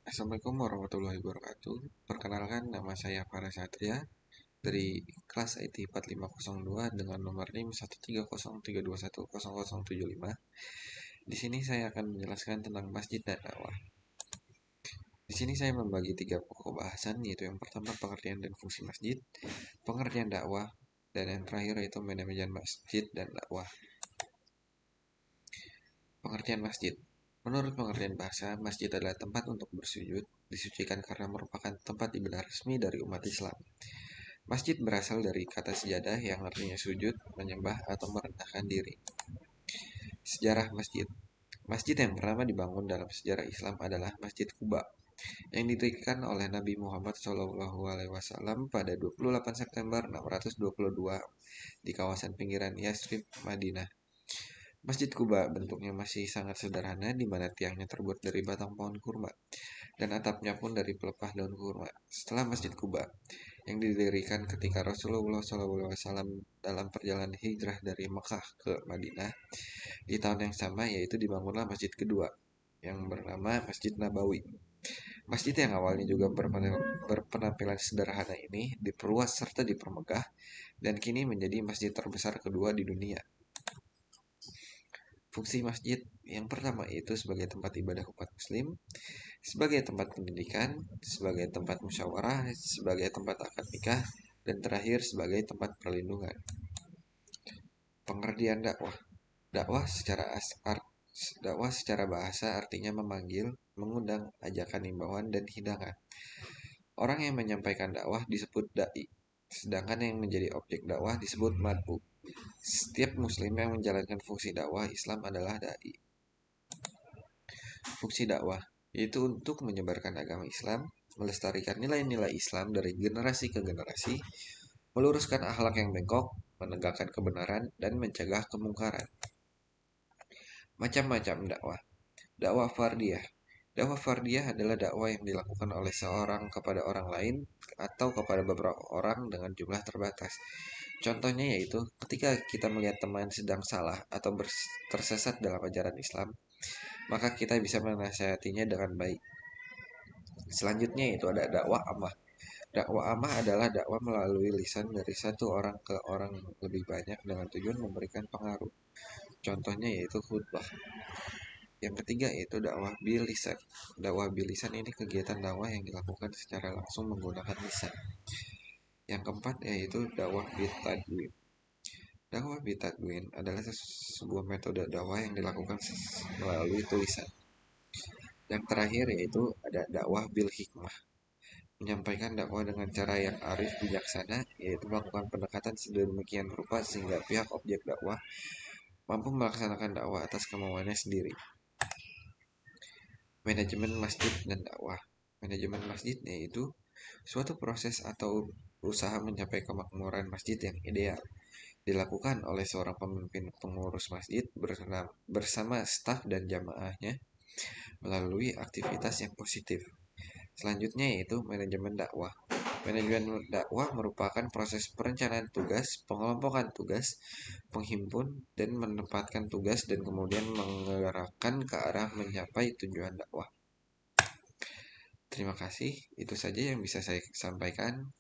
Assalamualaikum warahmatullahi wabarakatuh. Perkenalkan, nama saya Farah Satria dari kelas IT 4502 dengan nomor NIM 13032100075. Di sini saya akan menjelaskan tentang masjid dan dakwah. Di sini saya membagi 3 pokok bahasan, yaitu yang pertama pengertian dan fungsi masjid, pengertian dakwah, dan yang terakhir yaitu manajemen masjid dan dakwah. Pengertian masjid. Menurut pengertian bahasa, masjid adalah tempat untuk bersujud, disucikan karena merupakan tempat ibadah resmi dari umat Islam. Masjid berasal dari kata sejadah yang artinya sujud, menyembah, atau merendahkan diri. Sejarah masjid. Masjid yang pertama dibangun dalam sejarah Islam adalah Masjid Quba yang didirikan oleh Nabi Muhammad SAW pada 28 September 622 di kawasan pinggiran Yasrib, Madinah. Masjid Quba bentuknya masih sangat sederhana, di mana tiangnya terbuat dari batang pohon kurma dan atapnya pun dari pelepah daun kurma. Setelah Masjid Quba yang didirikan ketika Rasulullah SAW dalam perjalanan hijrah dari Mekah ke Madinah di tahun yang sama, yaitu dibangunlah masjid kedua yang bernama Masjid Nabawi. Masjid yang awalnya juga berpenampilan sederhana ini diperluas serta dipermegah dan kini menjadi masjid terbesar kedua di dunia. Fungsi masjid yang pertama itu sebagai tempat ibadah umat muslim, sebagai tempat pendidikan, sebagai tempat musyawarah, sebagai tempat akad nikah, dan terakhir sebagai tempat perlindungan. Pengertian dakwah. Dakwah secara bahasa artinya memanggil, mengundang, ajakan, imbauan, dan hidangan. Orang yang menyampaikan dakwah disebut dai, sedangkan yang menjadi objek dakwah disebut mad'u. Setiap muslim yang menjalankan fungsi dakwah Islam adalah dai. Fungsi dakwah yaitu untuk menyebarkan agama Islam, melestarikan nilai-nilai Islam dari generasi ke generasi, meluruskan akhlak yang bengkok, menegakkan kebenaran, dan mencegah kemungkaran. Macam-macam dakwah. Dakwah fardiyah. Dakwah fardiyah adalah dakwah yang dilakukan oleh seorang kepada orang lain atau kepada beberapa orang dengan jumlah terbatas. Contohnya yaitu ketika kita melihat teman sedang salah atau tersesat dalam ajaran Islam, maka kita bisa menasihatinya dengan baik. Selanjutnya yaitu ada dakwah amah. Dakwah amah adalah dakwah melalui lisan dari satu orang ke orang lebih banyak dengan tujuan memberikan pengaruh. Contohnya yaitu khutbah. Yang ketiga yaitu dakwah bil lisan. Dakwah bil lisan ini kegiatan dakwah yang dilakukan secara langsung menggunakan lisan. Yang keempat yaitu dakwah bil tadwin. Dakwah bil tadwin adalah sebuah metode dakwah yang dilakukan melalui tulisan. Yang terakhir yaitu ada dakwah bil hikmah. Menyampaikan dakwah dengan cara yang arif bijaksana, yaitu melakukan pendekatan sedemikian rupa sehingga pihak objek dakwah mampu melaksanakan dakwah atas kemauannya sendiri. Manajemen masjid dan dakwah. Manajemen masjid yaitu suatu proses atau usaha mencapai kemakmuran masjid yang ideal, dilakukan oleh seorang pemimpin pengurus masjid bersama staf dan jamaahnya melalui aktivitas yang positif. Selanjutnya yaitu manajemen dakwah. Manajemen dakwah merupakan proses perencanaan tugas, pengelompokan tugas, penghimpun, dan menempatkan tugas dan kemudian menggerakkan ke arah mencapai tujuan dakwah. Terima kasih, itu saja yang bisa saya sampaikan.